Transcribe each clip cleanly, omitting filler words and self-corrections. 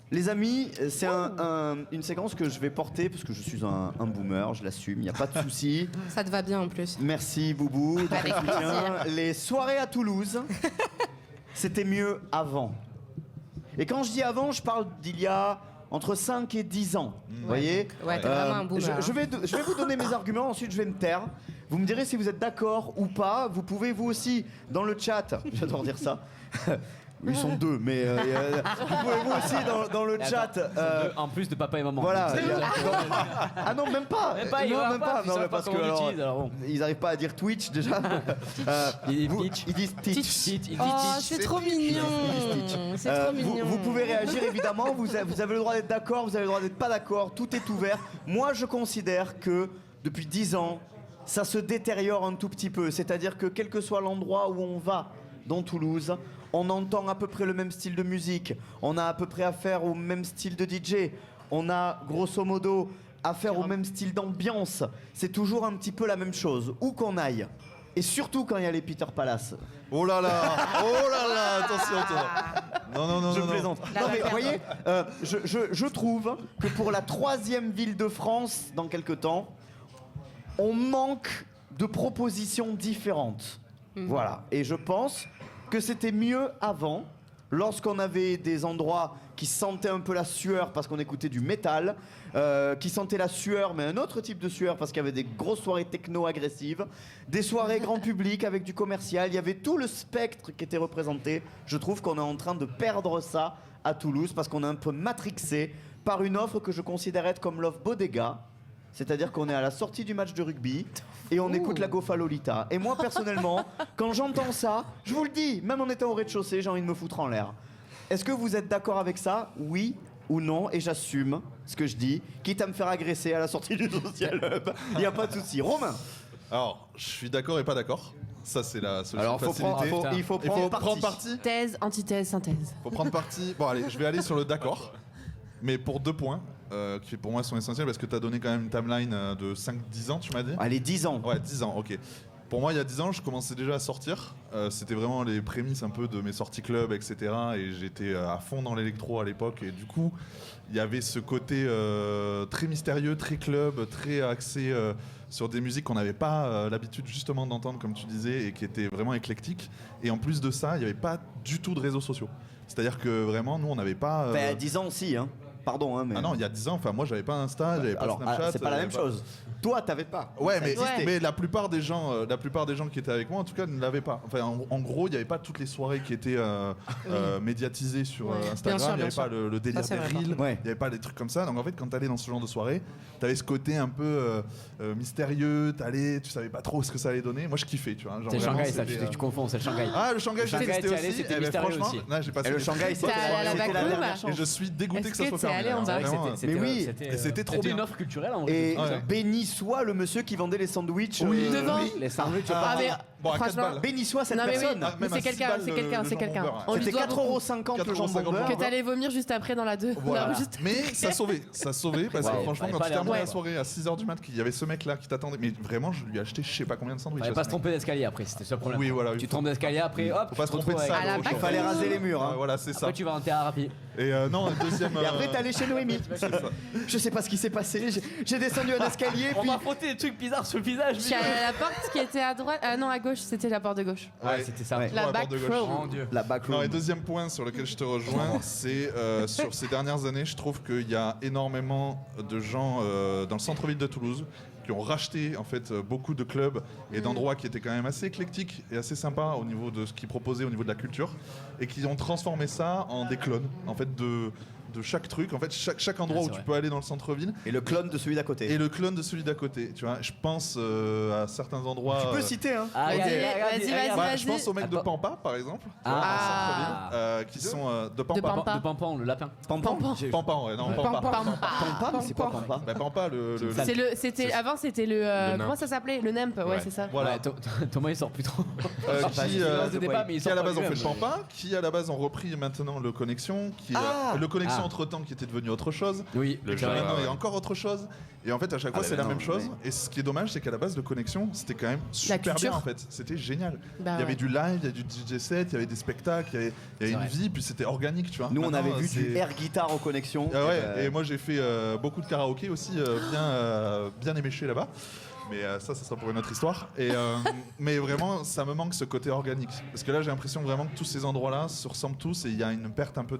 Les amis, c'est une séquence que je vais porter parce que je suis un boomer, je l'assume, il n'y a pas de souci. Ça te va bien en plus. Merci Boubou. de ton Avec soutien. plaisir. Les soirées à Toulouse, c'était mieux avant. Et quand je dis avant, je parle d'il y a entre 5 et 10 ans. Vous voyez Ouais, t'es vraiment un boomer. je vais vous donner mes arguments, ensuite je vais me taire. Vous me direz si vous êtes d'accord ou pas. Vous pouvez vous aussi, dans le chat, j'adore dire ça. Ils sont deux, mais vous pouvez vous aussi dans le chat. En plus de papa et maman. Voilà. Ah non, même pas. il non, va même pas, pas. puis Non, ça mais va pas parce que comment on alors, l'utilise, alors bon. ils n'arrivent pas à dire Twitch déjà. Il dit Twitch. Ils disent Teach. Il dit Oh, Twitch. c'est trop mignon. C'est trop mignon. Vous pouvez réagir évidemment, vous avez le droit d'être d'accord, vous avez le droit d'être pas d'accord, tout est ouvert. Moi je considère que depuis 10 ans, ça se détériore un tout petit peu. C'est-à-dire que quel que soit l'endroit où on va dans Toulouse, on entend à peu près le même style de musique, on a à peu près affaire au même style de DJ, on a grosso modo affaire au même style d'ambiance. C'est toujours un petit peu la même chose, où qu'on aille. Et surtout quand il y a les Peter Palace. Oh là là, attention toi. Non. Je plaisante. La Non mais vacarme. vous voyez, je trouve que pour la 3e ville de France dans quelques temps, on manque de propositions différentes. Voilà. Et je pense que c'était mieux avant, lorsqu'on avait des endroits qui sentaient un peu la sueur parce qu'on écoutait du métal, qui sentaient la sueur, mais un autre type de sueur parce qu'il y avait des grosses soirées techno agressives, des soirées grand public avec du commercial, il y avait tout le spectre qui était représenté. Je trouve qu'on est en train de perdre ça à Toulouse parce qu'on est un peu matrixé par une offre que je considère être comme l'offre Bodega. C'est-à-dire qu'on est à la sortie du match de rugby et on écoute la Gofa Lolita. Et moi, personnellement, quand j'entends ça, je vous le dis, même en étant au rez-de-chaussée, j'ai envie de me foutre en l'air. Est-ce que vous êtes d'accord avec ça? Oui ou non? Et j'assume ce que je dis, quitte à me faire agresser à la sortie du Social Hub. Il n'y a pas de souci. Romain. Alors, je suis d'accord et pas d'accord. Ça, c'est la solution. Alors, facilité. il faut Il prendre faut parti. prendre parti. Thèse, antithèse, synthèse. Faut prendre parti. Bon, allez, je vais aller sur le d'accord. Mais pour 2 points, qui pour moi sont essentiels, parce que tu as donné quand même une timeline de 5-10 ans, tu m'as dit? Allez, 10 ans. Ouais, 10 ans, ok. Pour moi, il y a 10 ans, je commençais déjà à sortir. C'était vraiment les prémices un peu de mes sorties club, etc. Et j'étais à fond dans l'électro à l'époque. Et du coup, il y avait ce côté très mystérieux, très club, très axé sur des musiques qu'on n'avait pas l'habitude justement d'entendre, comme tu disais, et qui étaient vraiment éclectiques. Et en plus de ça, il n'y avait pas du tout de réseaux sociaux. C'est-à-dire que vraiment, nous, on n'avait pas... À 10 ans aussi, hein. Pardon, hein, mais... Ah non, il y a 10 ans, enfin moi j'avais pas Insta, j'avais pas Alors, Snapchat. c'est pas la même chose. Toi, t'avais pas. Ouais, Ça mais, existait. mais la plupart des gens qui étaient avec moi, en tout cas, ne l'avaient pas. Enfin, en gros, il n'y avait pas toutes les soirées qui étaient médiatisées sur Instagram. Bien sûr, Il n'y avait bien pas sûr. le délire Ça, c'est des vrai, reels. Ouais. Il n'y avait pas des trucs comme ça. Donc en fait, quand t'allais dans ce genre de soirée, t'avais ce côté un peu mystérieux. Tu savais pas trop ce que ça allait donner. Moi, je kiffais, tu vois. Genre, C'est le vraiment, Shanghai, ça, c'était, tu confonds, c'est le Shanghai. Ah, le Shanghai, Le Shanghai, j'étais t'y allais, aussi. c'était Eh ben, mystérieux franchement, aussi. là, j'ai passé Et le des Shanghai, très bonnes T'es allé à la soirées. backroom dernière chance. Et je suis dégoûté Est-ce que ça que soit t'es fermé. allé en hein. bas Vraiment, C'était- Mais oui, c'était trop C'était bien. une offre culturelle en vrai. Et Ouais. béni soit le monsieur qui vendait les sandwichs. Devant. Les sandwichs, Ah, mais Bon, à 4 franchement, balles. Béni soit cette non, mais oui, personne. mais Même c'est à 6 quelqu'un, balles, c'est quelqu'un, le c'est quelqu'un. jambon beurre. On lui C'était doit beaucoup. 4,50€ le jambon 4,50 beurre. Que t'allais vomir juste après dans la 2. Voilà. Juste... Mais ça sauvait parce que Wow. franchement, Fallait quand pas tu terminais aller la en soirée à 6h du mat, il y avait ce mec là qui t'attendait. Mais vraiment, je lui ai acheté je sais pas combien de sandwichs. Fallait à pas ce se tromper d'escalier après, c'était ça le problème. Oui, voilà, Tu il faut- tombes d'escalier après, hop, Faut pas tu se te tromper de retrouves salle. À la au bac- champ. Fallait raser les murs. Ouais, Hein. voilà, c'est ça. Après tu vas en thérapie. Et non, deuxième. Et après, t'es allé chez Noémie. Je sais pas ce qui s'est passé. J'ai descendu un escalier. On Puis m'a frotté des trucs bizarres sur le visage. Je suis allée à la porte qui était à droite. Ah non, à gauche, c'était la porte de gauche. Ouais, c'était ça. Ouais. La la porte back de gauche. row. Mon dieu. la backroom. Non, et deuxième point sur lequel je te rejoins, c'est sur ces dernières années, je trouve qu'il y a énormément de gens dans le centre-ville de Toulouse qui ont racheté en fait beaucoup de clubs et d'endroits qui étaient quand même assez éclectiques et assez sympas au niveau de ce qu'ils proposaient au niveau de la culture et qui ont transformé ça en des clones en fait de chaque truc. En fait, chaque endroit Ah, c'est où tu vrai. peux aller dans le centre-ville Et le clone de celui d'à côté. et le clone de celui d'à côté. Tu vois, je pense à certains endroits. Tu peux citer, hein. Ah, Vas-y, regarde, vas-y, regarde, vas-y, regarde. Bah, vas-y. je pense aux mecs de Ah, Pampa, par exemple, Ah. dans le centre-ville, qui sont de Pampa. Pampa. De Pampan, le lapin. Pampan. Pampa, ouais, non, Ouais. Pampa. Pampa, mais c'est quoi Pampa? Bah, Pampa, le Ça- Avant, c'était le. Le Comment ça s'appelait? Le NEMP, ouais, c'est ça. Voilà. Ouais, Thomas il sort plus trop. Qui, Il lance des débats, mais il qui à sort la pas base ont fait lui-même. le Pampa, qui à la base ont repris maintenant le Connexion, qui Ah. le Connexion connexion entre-temps qui était devenue autre chose. Oui, Et puis c'est vrai. maintenant, il y a encore autre chose. Et en fait, à chaque fois, Ah, c'est mais la non, même chose. mais- Et ce qui est dommage, c'est qu'à la base, de connexion, c'était quand même super bien culture. en fait. C'était génial. Bah Il y avait ouais. du live, il y avait du DJ set, il y avait des spectacles, il y avait une vrai. vie, puis c'était organique, tu vois. Nous, on Maintenant, avait vu c'est- du air guitar aux connexions. Ah ouais, et moi j'ai fait beaucoup de karaoké aussi, bien éméché là-bas. Mais ça sera pour une autre histoire. Et, mais vraiment, ça me manque ce côté organique. Parce que là, j'ai l'impression vraiment que tous ces endroits-là se ressemblent tous et il y a une perte un peu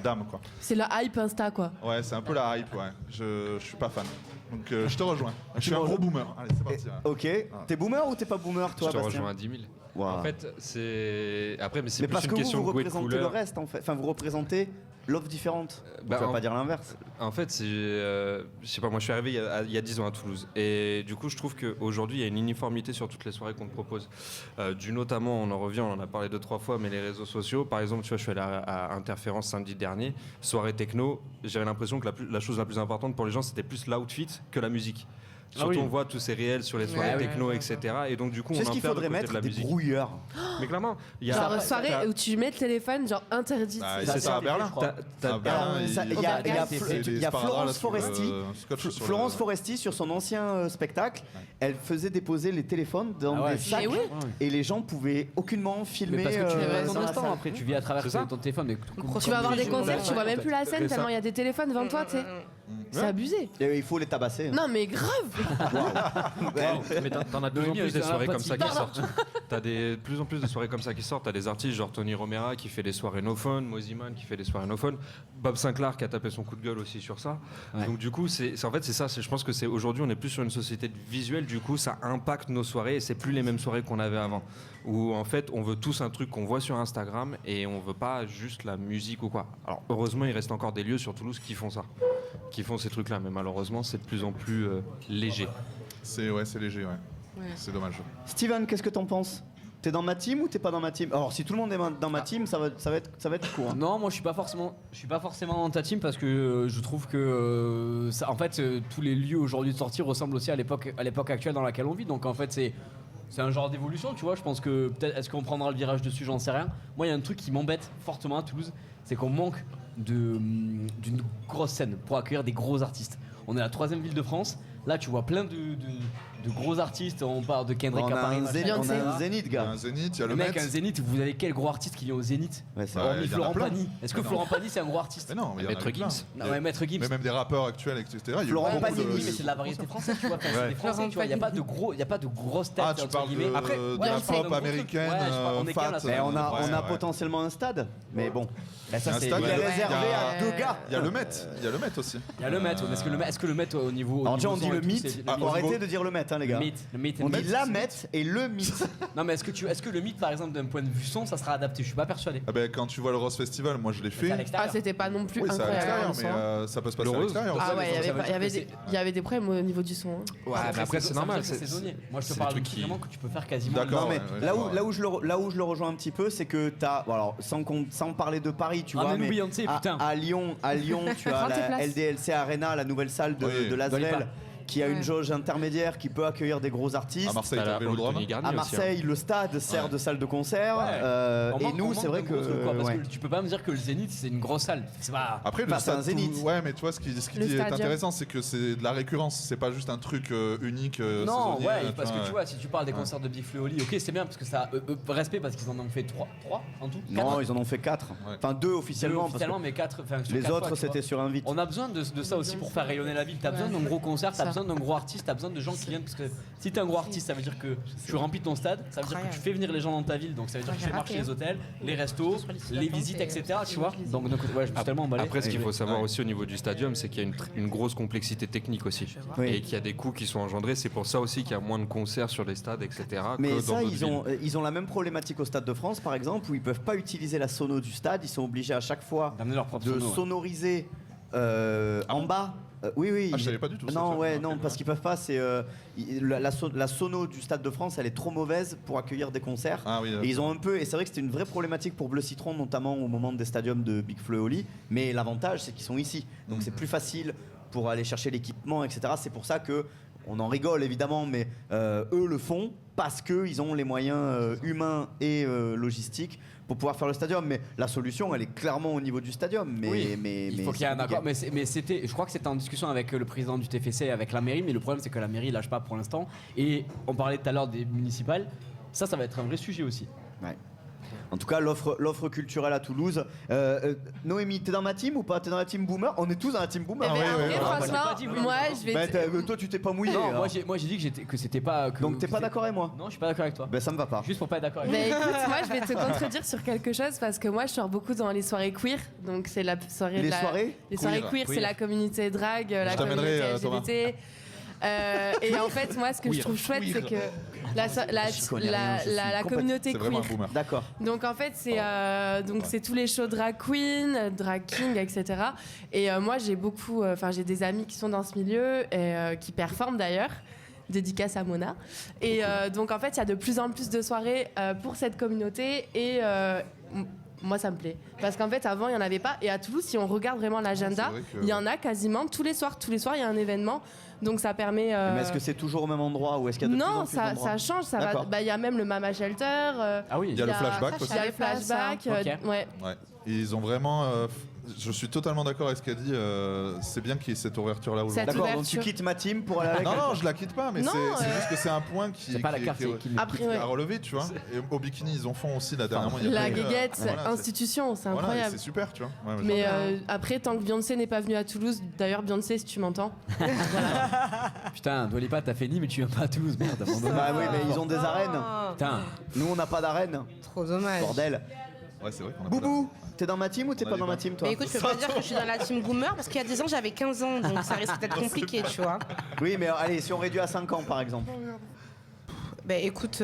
d'âme, quoi. C'est la hype Insta, quoi. Ouais, c'est un peu la hype, ouais. Je suis pas fan. Donc je te rejoins. Je suis un gros boomer. Allez, c'est parti. ouais. Ok. T'es boomer ou t'es pas boomer, toi, Je te Bastien? rejoins à 10 000. Wow. En fait, c'est. Après, mais c'est Mais plus parce une que question vous de goût et de représentez le couleur. reste, en fait. Enfin, vous représentez l'offre différente. Bah, Tu vas en- pas dire l'inverse. En fait, c'est, je sais pas, moi je suis arrivé il y a 10 ans à Toulouse. Et du coup, je trouve qu'aujourd'hui, il y a une uniformité sur toutes les soirées qu'on te propose. Du notamment, on en revient, on en a parlé 2-3 fois, mais les réseaux sociaux. Par exemple, tu vois, je suis allé à Interférence samedi dernier, soirée techno. J'avais l'impression que la chose la plus importante pour les gens, c'était plus l'outfit que la musique. Surtout, oui. on voit tous ces réels sur les soirées Ouais, techno, ouais, etc. Et donc, du coup, Tu sais on ce qu'il enterre faudrait le côté mettre? de la Des musique. brouilleurs. Mais clairement, il y a. Genre, soirée t'as- où tu mets le téléphone, genre interdit. Bah, c'est c'est ça à Berlin. je crois. T'as- Berlin, Ça, il y a- il y a c'est il y des a sparadraps, là, Florence sur le Foresti. scotch sur Florence le- Foresti, sur son ancien spectacle, elle faisait déposer les téléphones dans Ah ouais. des sacs Mais oui. et les gens pouvaient aucunement filmer. Mais parce que tu ouais, vis dans ton la instant salle. après, tu vis à travers C'est ça. ton téléphone. Mais Tu vas avoir des concerts, tu vois même plus la scène Mais ça- tellement il y a des téléphones devant toi, tu sais. C'est abusé. Et il faut les tabasser. Non, mais grave. Mais t'en as de plus en Denis, plus des c'est un soirées pote comme ça qui qui sortent. T'as de plus en plus de soirées comme ça qui sortent. T'as des artistes genre Tony Romera qui fait des soirées no phone, Moziman qui fait des soirées no phone, Bob Sinclair qui a tapé son coup de gueule aussi sur ça. Ouais. Donc du coup, en fait c'est ça. Je pense que c'est aujourd'hui on est plus sur une société de visuel. Du coup, ça impacte nos soirées et c'est plus les mêmes soirées qu'on avait avant. Où en fait on veut tous un truc qu'on voit sur Instagram et on veut pas juste la musique ou quoi. Alors heureusement il reste encore des lieux sur Toulouse qui font ça, qui font ces trucs là. Mais malheureusement c'est de plus en plus léger. C'est léger, ouais. C'est dommage. Steven, qu'est-ce que t'en penses? T'es dans ma team ou t'es pas dans ma team? Alors si tout le monde est dans ma team, ça va être court. hein. Non, moi je suis pas forcément dans ta team parce que je trouve que en fait tous les lieux aujourd'hui de sortie ressemblent aussi à l'époque actuelle dans laquelle on vit. Donc en fait c'est un genre d'évolution, tu vois. Je pense que peut-être est-ce qu'on prendra le virage dessus, j'en sais rien. Moi il y a un truc qui m'embête fortement à Toulouse, c'est qu'on manque d'une grosse scène pour accueillir des gros artistes. On est la 3e ville de France. Là, tu vois plein de gros artistes. On parle de Kendrick On à a Paris. un machin, zénith, on etc. a un zénith, Il y a gars. un Zénith, il y a Le le mec, Met. un Zénith, vous avez quel gros artiste qui vient au Zénith? Ouais, c'est Ouais, vrai. Hormis il y en a Florent plein. Pagny. Est-ce que Mais non. Florent Pagny c'est un gros artiste? Mais non, mais il y en a Maître plein. Gims. Non, ouais, Maître Gims. Mais même des rappeurs actuels, etc. Il y a eu Florent beaucoup Pagny, de- Oui, mais c'est de la variété française, tu vois. Enfin, c'est Ouais. des Français, tu vois. Il n'y a pas de grosses têtes. Ah, tu entre parles guillemets. de Après, de ouais, la c'est un pop gros américaine, truc. Ouais, je crois qu'on est fat. qu'un, là, Mais on a Ouais. potentiellement un stade, mais bon. Bah, ça, Un c'est. stade, Il est il y a- réservé il y a- à deux gars. Il y a le Met. Il y a le Met aussi. Il y a le Met. Est-ce que le Met au niveau. Alors déjà, on niveau dit son le et tout, mythe. c'est- Ah, Faut au arrêter niveau- de dire le mythe, hein, les gars. Le mythe. On dit la mythe et le mythe. Non, mais est-ce que le mythe, par exemple, d'un point de vue son, ça sera adapté? Je suis pas persuadé. Ah ben, quand tu vois le Rose Festival, moi je l'ai C'est à fait. Ah, l'extérieur. c'était pas non plus Oui, c'est à l'extérieur, incroyable. mais le son. ça peut se passer à Le Rose. l'extérieur. Ah aussi. ouais, ça veut dire il y avait que des- il y avait des problèmes au niveau du son. hein. Ouais, mais après c'est ça veut normal. dire que c'est saisonnier. Moi, je te c'est parle des de trucs trucs vraiment que tu peux faire quasiment. D'accord. Non mais ouais, là ouais. où je le rejoins un petit peu, c'est que t'as, bon, alors sans parler de Paris, tu vois, Ramène-nous mais Beyoncé, putain. à Lyon, tu as Prends tes la places. LDLC Arena, la nouvelle salle de Oui. de Dua Lipa. l'Asvel, qui a une Ouais. jauge intermédiaire qui peut accueillir des gros artistes. À Marseille, T'as t'as la le Vélodrome. Tony Garnier À aussi, hein. Marseille, le stade sert Ouais. de salle de concert. Ouais. On Et manque- nous, on c'est manque vrai d'un que, gros truc, quoi, parce ouais. que tu peux pas me dire que le Zénith c'est une grosse salle. C'est pas. Après, le Enfin, c'est un stade, Zénith. ouais, mais tu vois, ce qui Le dit est stadium. intéressant, c'est que c'est de la récurrence. C'est pas juste un truc unique. Non, saisonnier, ouais, parce que tu vois, si tu parles des Ouais. concerts de Big Flo et Oli, ok, c'est bien parce que ça respect parce qu'ils en ont fait 3 en tout. Non, Quatre. ils en ont fait 4. Ouais. Enfin 2 officiellement. parce que Officiellement, mais 4. les autres, c'était sur invite. On a besoin de ça aussi pour faire rayonner la ville. T'as besoin d'un gros concert, t'as Ça. besoin d'un gros artiste, t'as besoin de gens qui viennent. Parce que si t'es un gros artiste, ça veut dire que tu remplis ton stade, ça veut dire que tu fais venir les gens dans ta ville, donc ça veut dire que tu fais marcher les hôtels, les restos, les visites, etc. Tu vois. Donc ouais, je me suis tellement emballé. Après, ce qu'il faut savoir Ouais. aussi au niveau du stadium, c'est qu'il y a une grosse complexité technique aussi. Oui. Et qu'il y a des coûts qui sont engendrés. C'est pour ça aussi qu'il y a moins de concerts sur les stades, etc. Mais que dans ça, d'autres ils ont la même problématique au Stade de France, par exemple, où ils peuvent pas utiliser la sono du stade. Ils sont obligés à chaque fois D'amener leur propre de sono, ouais. sonoriser en bas. Oui. Ah, je savais pas du tout ça, Non, tu vois. ouais, Ok, non, ouais. parce qu'ils peuvent pas. C'est la sono du Stade de France, elle est trop mauvaise pour accueillir des concerts. Ah oui, Et ils ont un peu, et c'est vrai que c'était une vraie problématique pour Bleu Citron, notamment au moment des stadiums de Big Flo et Oli. Mais l'avantage, c'est qu'ils sont ici, donc c'est plus facile pour aller chercher l'équipement, etc. C'est pour ça que on en rigole évidemment, mais eux le font parce qu'ils ont les moyens humains et logistiques pour pouvoir faire le stadium. Mais la solution, elle est clairement au niveau du stadium. Mais, Oui, mais, il faut qu'il y ait un accord. Mais c'était, je crois que c'était en discussion avec le président du TFC, avec la mairie. Mais le problème, c'est que la mairie lâche pas pour l'instant. Et on parlait tout à l'heure des municipales. Ça va être un vrai sujet aussi. Ouais. En tout cas, l'offre culturelle à Toulouse. Noémie, t'es dans ma team ou pas? T'es dans la team Boomer? On est tous dans la team Boomer. Eh ben, ouais, après, ouais, franchement, moi, je vais. Toi, tu t'es pas mouillé. Non, hein. moi j'ai dit que c'était pas. Donc t'es pas d'accord avec moi? Non, je suis pas d'accord avec toi. Ben ça me va pas. Juste pour pas être d'accord avec toi. Bah écoute, moi je vais te contredire sur quelque chose parce que moi je sors beaucoup dans les soirées queer, donc c'est la soirée Les de la- soirées les soirées queer, c'est la communauté drague, la t'amènerai, communauté LGBT. Et en fait, moi ce que je trouve chouette, c'est que J'y connais rien, je suis la complètement- communauté C'est vraiment un queer. boomer. D'accord. Donc en fait c'est tous les shows drag queen, drag king, etc. Et moi j'ai beaucoup, j'ai des amis qui sont dans ce milieu et qui performent d'ailleurs. Dédicace à Mona. Et donc en fait il y a de plus en plus de soirées pour cette communauté et moi ça me plaît parce qu'en fait avant il y en avait pas et à Toulouse si on regarde vraiment l'agenda C'est vrai que- il y en a quasiment tous les soirs il y a un événement donc ça permet Mais est-ce que c'est toujours au même endroit ou est-ce qu'il y a de plus en non plus ça d'endroits? change ça va D'accord. il y a même le Mama Shelter Ah oui. Il y a le flashback aussi. il y a le flashback Ok. ouais. Ouais. Et ils ont vraiment. Je suis totalement d'accord avec ce qu'elle dit. C'est bien qu'il y ait cette ouverture là aujourd'hui. Cette D'accord, donc ouverture. tu quittes ma team pour aller avec Non, elle. non, je la quitte pas, mais Non, c'est juste que c'est un point qui C'est pas la qui- carte qui- qui Après, qui ouais. à relever, tu vois. Et au bikini, ils en font aussi la dernièrement. il y a La pas eu, guéguette voilà, c'est- institution c'est voilà, et incroyable c'est super, tu vois. Ouais, mais j'adore. après tant que Beyoncé n'est pas venue à Toulouse d'ailleurs Beyoncé si tu m'entends Putain, Dua Lipa, t'as fait Nîmes mais tu viens pas à Toulouse, merde. abandonne. Bah oui, mais ils ont des arènes. Putain. Nous, on n'a pas d'arène. Trop dommage. Bordel. Ouais, c'est vrai qu'on a Boubou, t'es dans ma team ou t'es On a pas des dans ma bains. team, toi? Mais écoute, je peux pas dire que je suis dans la team boomer parce qu'il y a 10 ans j'avais 15 ans donc ça risque d'être compliqué, tu vois. Oui, mais allez, si on réduit à 5 ans, par exemple. Ben écoute,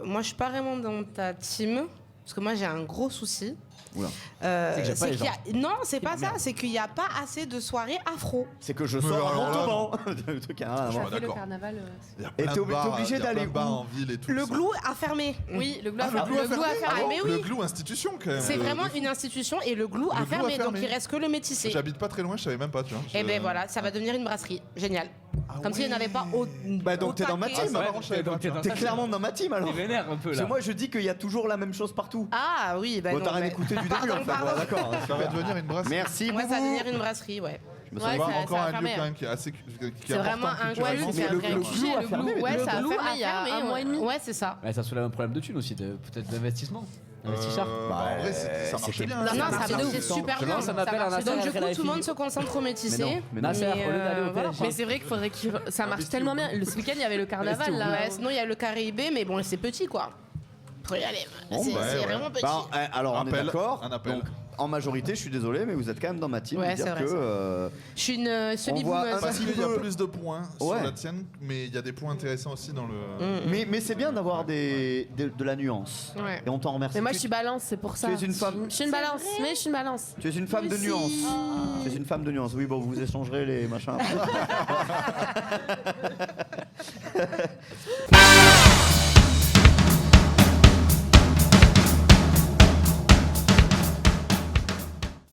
moi je suis pas vraiment dans ta team parce que moi j'ai un gros souci. Oula. C'est que j'aime pas les qu'il y a- Non, c'est pas ça, c'est qu'il n'y a pas assez de soirées afro. C'est que je Mais sors alors en là, tombant. Le truc a rien à Je voir. suis d'accord. carnaval Il y a Et plein t'es de bars, obligé il y a d'aller plein de bars où en ville et tout. Le ça. glou a fermé. oui le glou Ah, a le glou a le glou a fermé. fermé Ah, mais oui. Le glou institution quand même. C'est vraiment une institution et le glou a glou a fermé, donc fermé. il reste que le métissé. J'habite pas très loin, je savais même pas, tu vois. Et ben voilà, ça va devenir une brasserie. Génial. Comme s'il n'y en avait pas au. Bah, donc au t'es dans ma taquet. team. Ah, ça, je savais pas, tu vois. T'es clairement dans ma team alors. T'es vénère un peu Parce là. que moi je dis qu'il y a toujours la même chose partout. Ah oui, bah Bon, non, t'as rien bah- écouté du début Pardon, en fait. pardon. Ouais, d'accord. Ça va devenir une brasserie. Merci Ouais, ça va Boubou. devenir une brasserie, ouais. Je me Ouais, sens- Encore ça encore a un lieu fermé, quand même qui est assez. Qui est C'est vraiment important un culturellement. c'est un le vrai glou sujet, a le fermé, glou, ouais, Le ça a glou fermé a il y a fermé, un mois et demi. Ouais, c'est ça. Ouais, ça soulève un problème de thunes aussi, peut-être d'investissement. Investisseur. Bah, en vrai, ça marchait c'était- bien. Non, non, ça marchait de marchait ouf. super Je bien. lance un appel à Donc Nasser du El coup, Khelaifi. tout le monde se concentre au métissé. Mais non, mais non. Nasser, au lieu d'aller au voilà. PSG. Mais c'est vrai qu'il faudrait que ça marche tellement bien. Ce week-end, il y avait le carnaval là. Ouais, sinon il y a le Caraïbé, mais bon, c'est petit quoi. Faut y aller. Bon, C'est bah, c'est ouais. vraiment petit. Bah, alors on est Appel, d'accord. un appel. Donc, en majorité, je suis désolé, mais vous êtes quand même dans ma team. Ouais, de dire c'est vrai, que c'est vrai. Je suis une voit un semi-boomeuse. Parce qu'il y a peu- plus de points sur Ouais. la tienne, mais il y a des points intéressants aussi dans le. mais c'est bien d'avoir de la nuance. Ouais. Et on t'en remercie. Mais moi, je Tu- suis balance, c'est pour ça. Tu es une femme. Je suis une balance, mais je suis une balance. Tu es une femme de aussi. nuance. Tu es une femme de nuance. Oui, bon, vous échangerez les machins.